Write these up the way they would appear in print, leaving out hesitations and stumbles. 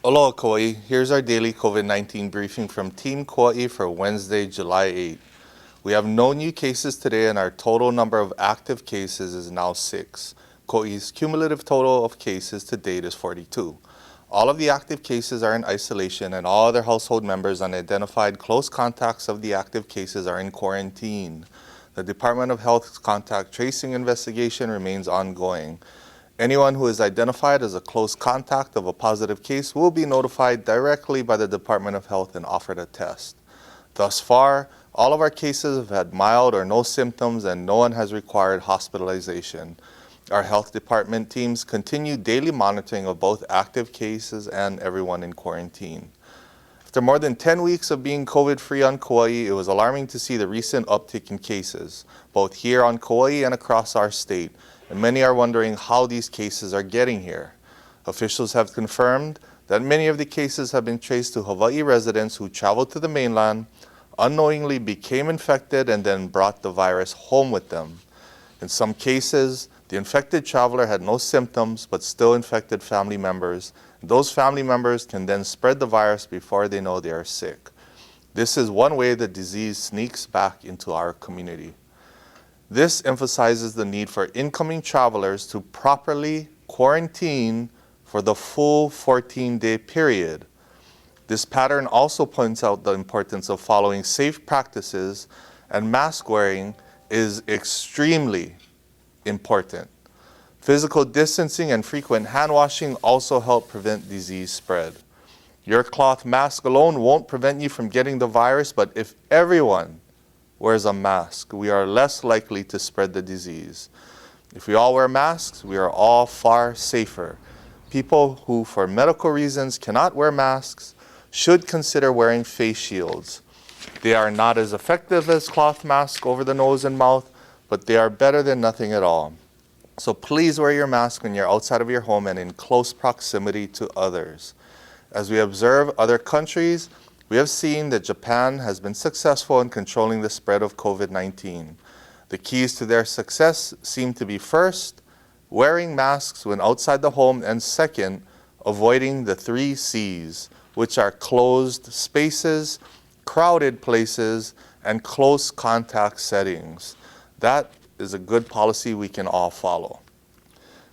Aloha Kauai, here's our daily COVID-19 briefing from Team Kauai for Wednesday, July 8. We have no new cases today and our total number of active cases is now 6. Kauai's cumulative total of cases to date is 42. All of the active cases are in isolation and all other household members unidentified close contacts of the active cases are in quarantine. The Department of Health's contact tracing investigation remains ongoing. Anyone who is identified as a close contact of a positive case will be notified directly by the Department of Health and offered a test. Thus far, all of our cases have had mild or no symptoms and no one has required hospitalization. Our health department teams continue daily monitoring of both active cases and everyone in quarantine. After more than 10 weeks of being COVID-free on Kauai, it was alarming to see the recent uptick in cases, both here on Kauai and across our state. And many are wondering how these cases are getting here. Officials have confirmed that many of the cases have been traced to Hawaii residents who traveled to the mainland, unknowingly became infected, and then brought the virus home with them. In some cases, the infected traveler had no symptoms but still infected family members. Those family members can then spread the virus before they know they are sick. This is one way the disease sneaks back into our community. This emphasizes the need for incoming travelers to properly quarantine for the full 14-day period. This pattern also points out the importance of following safe practices, and mask wearing is extremely important. Physical distancing and frequent hand washing also help prevent disease spread. Your cloth mask alone won't prevent you from getting the virus, but if everyone wears a mask, we are less likely to spread the disease. If we all wear masks, we are all far safer. People who, for medical reasons, cannot wear masks should consider wearing face shields. They are not as effective as cloth masks over the nose and mouth, but they are better than nothing at all. So please wear your mask when you're outside of your home and in close proximity to others. As we observe other countries, we have seen that Japan has been successful in controlling the spread of COVID-19. The keys to their success seem to be first, wearing masks when outside the home, and second, avoiding the 3 C's, which are closed spaces, crowded places, and close contact settings. That is a good policy we can all follow.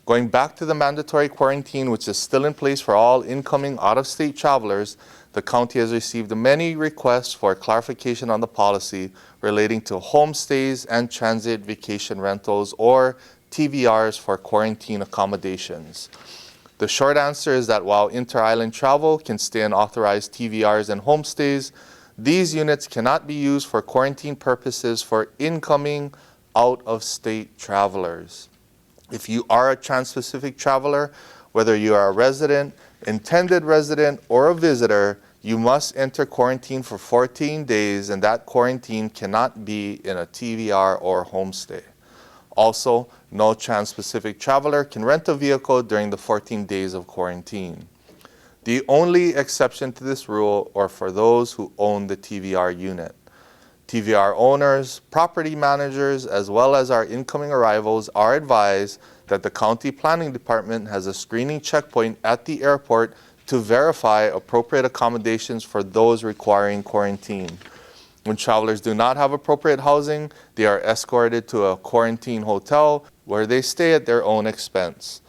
Going back to the mandatory quarantine, which is still in place for all incoming out-of-state travelers, the county has received many requests for clarification on the policy relating to homestays and transit vacation rentals, or TVRs, for quarantine accommodations. The short answer is that while inter-island travel can stay in authorized TVRs and homestays, these units cannot be used for quarantine purposes for incoming out-of-state travelers. If you are a trans-Pacific traveler, whether you are a resident, intended resident, or a visitor, you must enter quarantine for 14 days, and that quarantine cannot be in a TVR or homestay. Also, no trans-Pacific traveler can rent a vehicle during the 14 days of quarantine. The only exception to this rule are for those who own the TVR unit. TVR owners, property managers, as well as our incoming arrivals are advised that the County Planning Department has a screening checkpoint at the airport to verify appropriate accommodations for those requiring quarantine. When travelers do not have appropriate housing, they are escorted to a quarantine hotel where they stay at their own expense.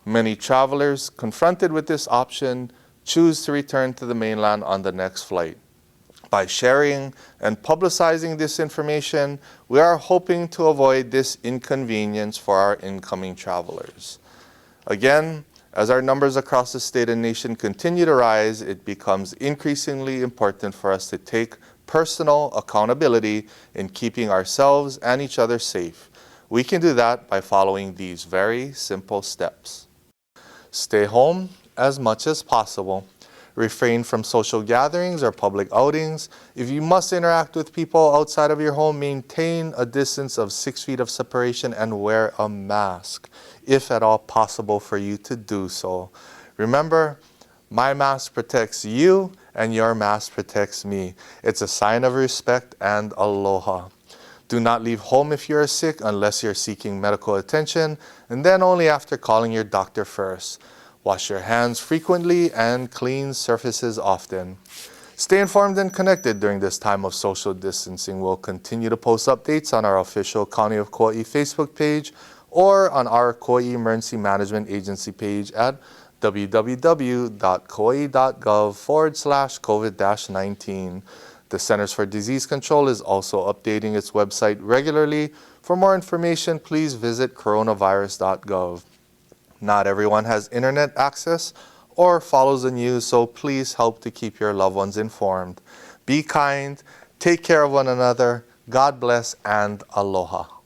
Many travelers confronted with this option choose to return to the mainland on the next flight. By sharing and publicizing this information, we are hoping to avoid this inconvenience for our incoming travelers. Again, as our numbers across the state and nation continue to rise, it becomes increasingly important for us to take personal accountability in keeping ourselves and each other safe. We can do that by following these very simple steps. Stay home as much as possible. Refrain from social gatherings or public outings. If you must interact with people outside of your home, maintain a distance of 6 feet of separation and wear a mask, if at all possible for you to do so. Remember, my mask protects you and your mask protects me. It's a sign of respect and aloha. Do not leave home if you are sick unless you're seeking medical attention, and then only after calling your doctor first. Wash your hands frequently and clean surfaces often. Stay informed and connected during this time of social distancing. We'll continue to post updates on our official County of Kauai Facebook page or on our Kauai Emergency Management Agency page at www.kauai.gov/COVID-19. The Centers for Disease Control is also updating its website regularly. For more information, please visit coronavirus.gov. Not everyone has internet access or follows the news, so please help to keep your loved ones informed. Be kind, take care of one another, God bless, and aloha.